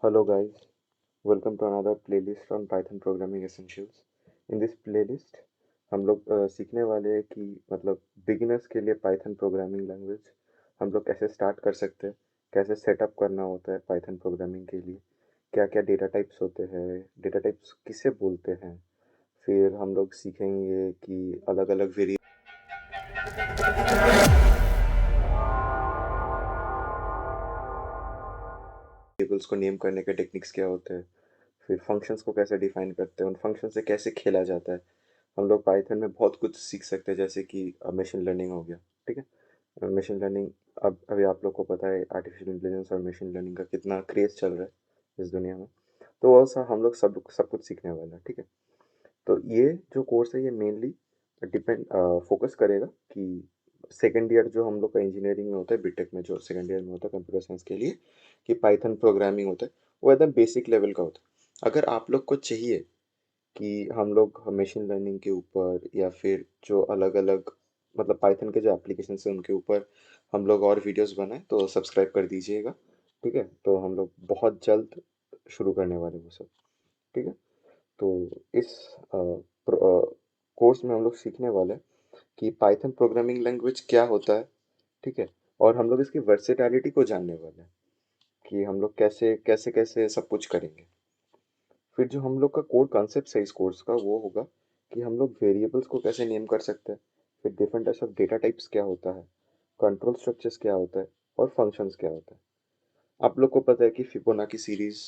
Hello guys, welcome to another playlist on Python Programming Essentials. In this playlist हम लोग सीखने वाले हैं कि मतलब बिगिनर्स के लिए पाइथन प्रोग्रामिंग लैंग्वेज हम लोग कैसे स्टार्ट कर सकते हैं, कैसे सेटअप करना होता है पाइथन प्रोग्रामिंग के लिए, क्या क्या डेटा टाइप्स होते हैं, डेटा टाइप्स किसे बोलते हैं। फिर हम लोग सीखेंगे कि अलग अलग वेरिएबल्स को नेम करने के टेक्निक्स क्या होते हैं, फिर फंक्शंस को कैसे डिफाइन करते हैं, उन फंक्शन से कैसे खेला जाता है। हम लोग पाइथन में बहुत कुछ सीख सकते हैं, जैसे कि मशीन लर्निंग हो गया। ठीक है, मशीन लर्निंग अब अभी आप लोग को पता है आर्टिफिशियल इंटेलिजेंस और मशीन लर्निंग का कितना क्रेज चल रहा है इस दुनिया में। तो वो सा हम लोग सब सब कुछ सीखने वाला है। ठीक है, तो ये जो कोर्स है ये मेनली डिपेंड फोकस करेगा कि सेकेंड ईयर जो हम लोग का इंजीनियरिंग में होता है, बीटेक में जो सेकेंड ईयर में होता है कंप्यूटर साइंस के लिए, कि पाइथन प्रोग्रामिंग होता है, वो एकदम बेसिक लेवल का होता है। अगर आप लोग को चाहिए कि हम लोग मशीन लर्निंग के ऊपर या फिर जो अलग अलग मतलब पाइथन के जो एप्लीकेशन है उनके ऊपर हम लोग और वीडियोस बनाएं, तो सब्सक्राइब कर दीजिएगा। ठीक है, तो हम लोग बहुत जल्द शुरू करने वाले वो सब। ठीक है, तो इस कोर्स में हम लोग सीखने वाले हैं कि पाइथन प्रोग्रामिंग लैंग्वेज क्या होता है। ठीक है, और हम लोग इसकी वर्सेटैलिटी को जानने वाले हैं कि हम लोग कैसे कैसे कैसे सब कुछ करेंगे। फिर जो हम लोग का कोर कॉन्सेप्ट है इस कोर्स का वो होगा कि हम लोग वेरिएबल्स को कैसे नेम कर सकते हैं, फिर different types of data types क्या होता है, कंट्रोल स्ट्रक्चर्स क्या होता है, और फंक्शंस क्या होता है। आप लोग को पता है कि फिबोनाची सीरीज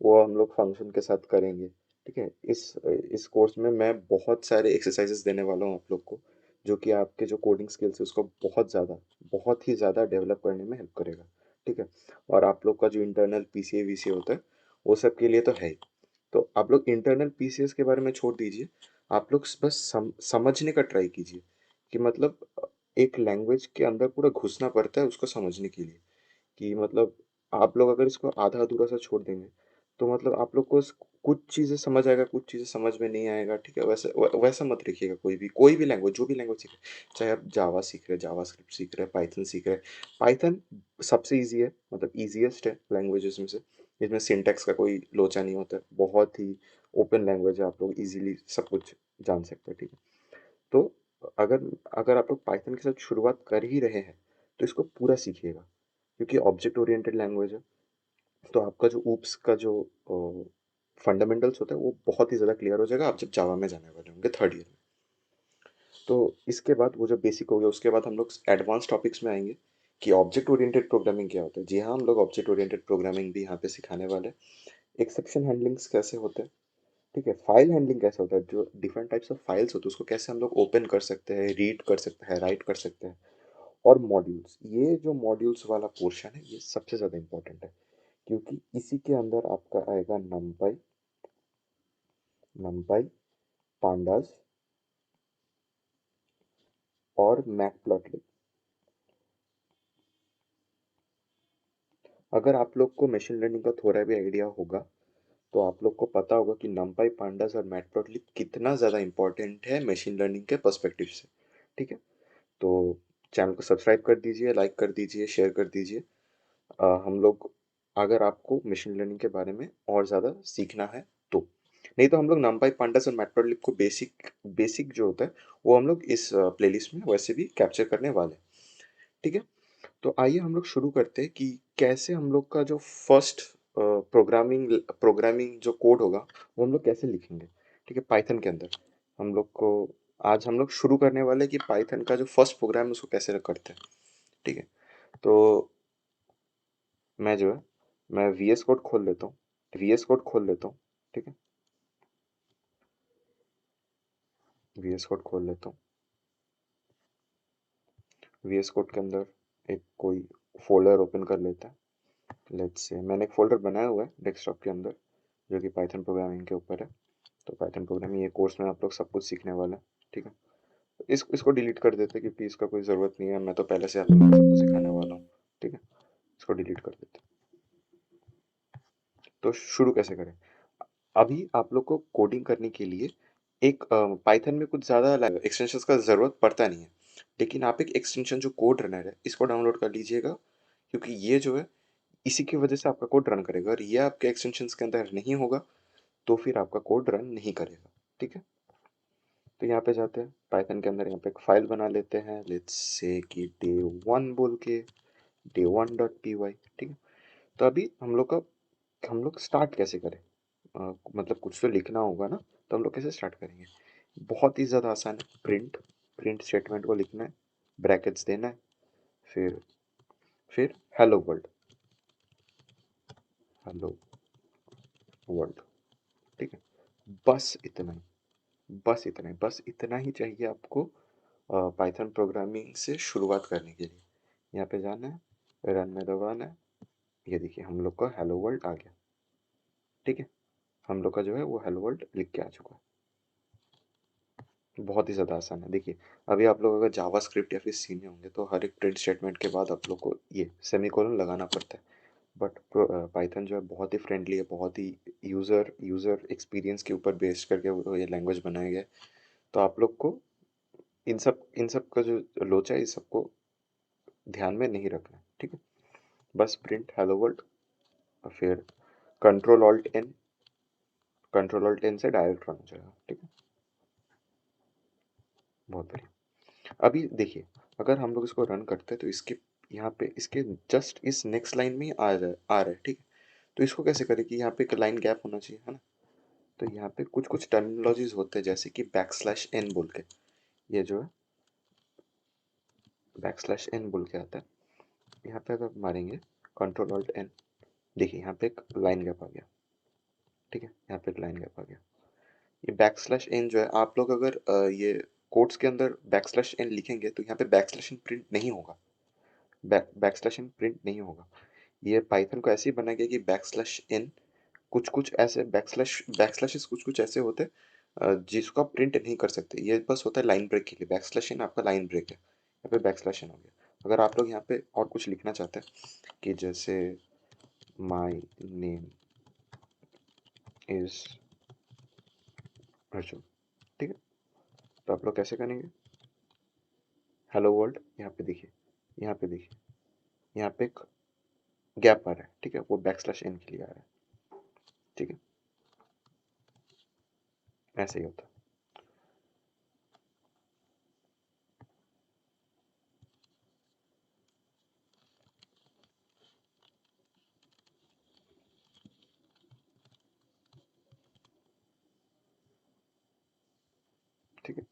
वो हम लोग फंक्शन के साथ करेंगे। ठीक है, इस कोर्स में मैं बहुत सारे एक्सरसाइजेस देने वाला हूँ आप लोग को, जो कि आपके जो कोडिंग स्किल्स है उसको बहुत ही ज़्यादा डेवलप करने में हेल्प करेगा। ठीक है, और आप लोग का जो इंटरनल पीसीए वीसीए होता है वो सब के लिए तो है ही। तो आप लोग इंटरनल पीसीएस के बारे में छोड़ दीजिए, आप लोग बस समझने का ट्राई कीजिए कि मतलब एक लैंग्वेज के अंदर पूरा घुसना पड़ता है उसको समझने के लिए। कि मतलब आप लोग अगर इसको आधा अधूरा सा छोड़ देंगे तो मतलब आप लोग को कुछ चीज़ें समझ आएगा, कुछ चीज़ें समझ में नहीं आएगा। ठीक है, वैसा मत रखिएगा। कोई भी लैंग्वेज, जो भी लैंग्वेज सीख रहे हैं, चाहे आप जावा सीख रहे हैं, जावा स्क्रिप्ट सीख रहे हैं, पाइथन सीख रहे हैं। पाइथन सबसे ईजी है, मतलब ईजिएस्ट है लैंग्वेजेस में से। इसमें सिंटैक्स का कोई लोचा नहीं होता है, बहुत ही ओपन लैंग्वेज है, आप लोग इजीली सब कुछ जान सकते हैं। ठीक है, तो अगर अगर आप लोग पाइथन के साथ शुरुआत कर ही रहे हैं तो इसको पूरा सीखिएगा, क्योंकि ऑब्जेक्ट ओरिएंटेड लैंग्वेज है। तो आपका जो ऊप्स का जो फंडामेंटल्स होता है वो बहुत ही ज़्यादा क्लियर हो जाएगा आप जब जावा में जाने वाले होंगे थर्ड ईयर में। तो इसके बाद वो जो बेसिक हो गया, उसके बाद हम लोग एडवांस टॉपिक्स में आएंगे कि ऑब्जेक्ट ओरिएंटेड प्रोग्रामिंग क्या होता है। जी हाँ, हम लोग ऑब्जेक्ट ओरिएंटेड प्रोग्रामिंग भी यहाँ पे सिखाने वाले हैं। एक्सेप्शन हैंडलिंग्स कैसे होते हैं, ठीक है, फाइल हैंडलिंग कैसे होता है, जो डिफरेंट टाइप्स ऑफ फाइल्स होते हैं उसको कैसे हम लोग ओपन कर सकते हैं, रीड कर सकते हैं, राइट कर सकते हैं। और मॉड्यूल्स, ये जो मॉड्यूल्स वाला पोर्शन है ये सबसे ज़्यादा इंपॉर्टेंट है, क्योंकि इसी के अंदर आपका आएगा नमपाई, नमपाई, पांडास और मैटप्लॉटलिब। अगर आप लोग को मशीन लर्निंग का थोड़ा भी आइडिया होगा तो आप लोग को पता होगा कि नमपाई, पांडास और मैटप्लॉटलिब कितना ज़्यादा इंपॉर्टेंट है मशीन लर्निंग के पर्सपेक्टिव से। ठीक है, तो चैनल को सब्सक्राइब कर दीजिए, लाइक कर दीजिए, शेयर कर दीजिए। हम लोग, अगर आपको मशीन लर्निंग के बारे में और ज़्यादा सीखना है तो, नहीं तो हम लोग नमपाई, पांडास और मैटप्लॉटलिब को बेसिक बेसिक जो होता है वो हम लोग इस प्लेलिस्ट में वैसे भी कैप्चर करने वाले हैं। ठीक है, तो आइए हम लोग शुरू करते हैं कि कैसे हम लोग का जो फर्स्ट प्रोग्रामिंग प्रोग्रामिंग जो कोड होगा वो हम लोग कैसे लिखेंगे। ठीक है, पाइथन के अंदर हम लोग को आज हम लोग शुरू करने वाले हैं कि पाइथन का जो फर्स्ट प्रोग्राम है उसको कैसे करते हैं। ठीक है, तो मैं जो है मैं वीएस कोड खोल लेता हूँ, वीएस कोड खोल लेता हूँ। ठीक है, वीएस कोड खोल लेता हूँ। वीएस कोड के अंदर एक कोई फोल्डर ओपन कर लेता है। लेट्स से मैंने एक फोल्डर बनाया हुआ है डेस्कटॉप के अंदर जो कि पाइथन प्रोग्रामिंग के ऊपर है। तो पाइथन प्रोग्रामिंग ये कोर्स में आप लोग सब कुछ सीखने वाले हैं। ठीक है, तो इसको डिलीट कर देते हैं क्योंकि इसका कोई ज़रूरत नहीं है, मैं तो पहले से आप लोगों को सब कुछ सिखाने वाला हूँ। ठीक है, इसको डिलीट कर देते हैं। तो शुरू कैसे करें। अभी आप लोग को कोडिंग करने के लिए एक पाइथन में कुछ ज़्यादा एक्सटेंशंस का ज़रूरत पड़ता नहीं है, लेकिन आप एक एक्सटेंशन जो कोड रनर है इसको डाउनलोड कर लीजिएगा, क्योंकि ये जो है इसी की वजह से आपका कोड रन करेगा, और ये आपके एक्सटेंशंस के अंदर नहीं होगा तो फिर आपका कोड रन नहीं करेगा। ठीक है, तो यहाँ पे जाते हैं पाइथन के अंदर, यहाँ पे एक फाइल बना लेते हैं, लेट्स से कि day1 बोल के, day1.py। ठीक है, तो अभी हम लोग स्टार्ट कैसे करें? मतलब कुछ तो लिखना होगा ना, तो हम लोग कैसे स्टार्ट करेंगे? बहुत ही ज़्यादा आसान है। प्रिंट स्टेटमेंट को लिखना है, ब्रैकेट्स देना है, फिर फिर हेलो वर्ल्ड। ठीक है, बस इतना ही, बस इतना ही चाहिए आपको पाइथन प्रोग्रामिंग से शुरुआत करने के लिए। यहाँ पे जाना है, रन में दबाना है, ये देखिए हम लोग का हेलो वर्ल्ड आ गया। ठीक है, हम लोग का जो है वो हेलो वर्ल्ड लिख के आ चुका है। बहुत ही ज़्यादा आसान है। देखिए, अभी आप लोग अगर जावास्क्रिप्ट या फिर सीने होंगे तो हर एक प्रिंट स्टेटमेंट के बाद आप लोग को ये सेमीकोलन लगाना पड़ता है। बट पाइथन जो है बहुत ही फ्रेंडली है, बहुत ही यूज़र एक्सपीरियंस के ऊपर बेस्ड करके वो ये लैंग्वेज बनाया गया है। तो आप लोग को इन सब का जो लोचा है, इस सबको ध्यान में नहीं रखना है। ठीक है, बस प्रिंट हेलो वर्ल्ड, और फिर कंट्रोल ऑल्ट एन से डायरेक्ट रन हो जाएगा। ठीक है, बहुत बढ़िया। अभी देखिए, अगर हम लोग इसको रन करते हैं तो इसके यहाँ पे इसके जस्ट इस नेक्स्ट लाइन में ही आ रहा है। ठीक है, तो इसको कैसे करें कि यहाँ पे एक लाइन गैप होना चाहिए, है ना? तो यहाँ पे कुछ कुछ टर्मिनोलॉजीज होते हैं, जैसे कि बैकस्लैश एन बोल के, ये जो है बैकस्लैश एन बोल के आता है। यहाँ पे अगर मारेंगे कंट्रोल ऑल्ट एन, देखिए यहाँ पे एक लाइन गैप आ गया। ठीक है, यहाँ पे एक लाइन गैप आ गया। ये बैकस्लैश एन जो है, आप लोग अगर ये कोड्स के अंदर बैकस्लैश एन लिखेंगे तो यहाँ पे बैकस्लैश एन प्रिंट नहीं होगा। बैकस्लैश एन प्रिंट नहीं होगा। ये पाइथन को ऐसे ही बनाया गया कि बैकस्लैश एन कुछ कुछ ऐसे बैकस्लैशेस कुछ कुछ ऐसे होते हैं जिसको आप प्रिंट नहीं कर सकते। ये बस होता है लाइन ब्रेक के लिए। बैकस्लैश एन आपका लाइन ब्रेक है, यहाँ पे बैकस्लैश एन हो गया। अगर आप लोग यहाँ पे और कुछ लिखना चाहते हैं कि जैसे माई नेम इज अर्जुन, ठीक है, तो आप लोग कैसे करेंगे? हेलो वर्ल्ड, यहाँ पे देखिए यहाँ पे एक गैप आ रहा है। ठीक है, वो बैकस्लैश एन के लिए आ रहा है। ठीक है, ऐसे ही होता है। ठीक है,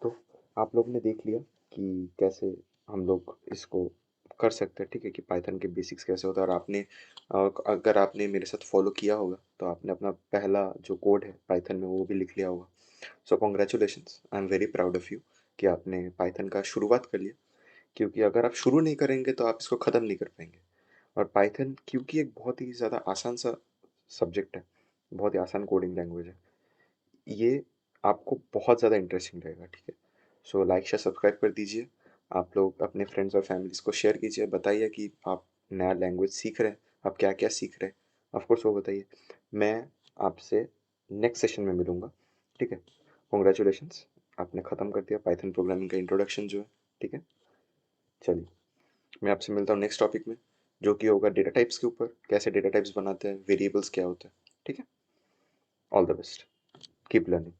तो आप लोग ने देख लिया कि कैसे हम लोग इसको कर सकते हैं। ठीक है, कि पाइथन के बेसिक्स कैसे होता है, और अगर आपने मेरे साथ फॉलो किया होगा तो आपने अपना पहला जो कोड है पाइथन में वो भी लिख लिया होगा। सो congratulations, I am very proud of you कि आपने पाइथन का शुरुआत कर लिया। क्योंकि अगर आप शुरू नहीं करेंगे तो आप इसको ख़त्म नहीं कर पाएंगे। और पाइथन क्योंकि एक बहुत ही ज़्यादा आसान सा सब्जेक्ट है, बहुत ही आसान कोडिंग लैंग्वेज है, ये आपको बहुत ज़्यादा इंटरेस्टिंग रहेगा। ठीक है, सो लाइक शेयर सब्सक्राइब कर दीजिए। आप लोग अपने फ्रेंड्स और फैमिलीज़ को शेयर कीजिए, बताइए कि आप नया लैंग्वेज सीख रहे हैं, आप क्या क्या सीख रहे हैं, ऑफ कोर्स वो बताइए। मैं आपसे नेक्स्ट सेशन में मिलूँगा। ठीक है, कॉन्ग्रेचुलेशंस, आपने ख़त्म कर दिया पाइथन प्रोग्रामिंग का इंट्रोडक्शन जो है। ठीक है, चलिए, मैं आपसे मिलता हूँ नेक्स्ट टॉपिक में, जो कि होगा डेटा टाइप्स के ऊपर, कैसे डेटा टाइप्स बनाते हैं, वेरिएबल्स क्या होते हैं। ठीक है, all the best, keep learning.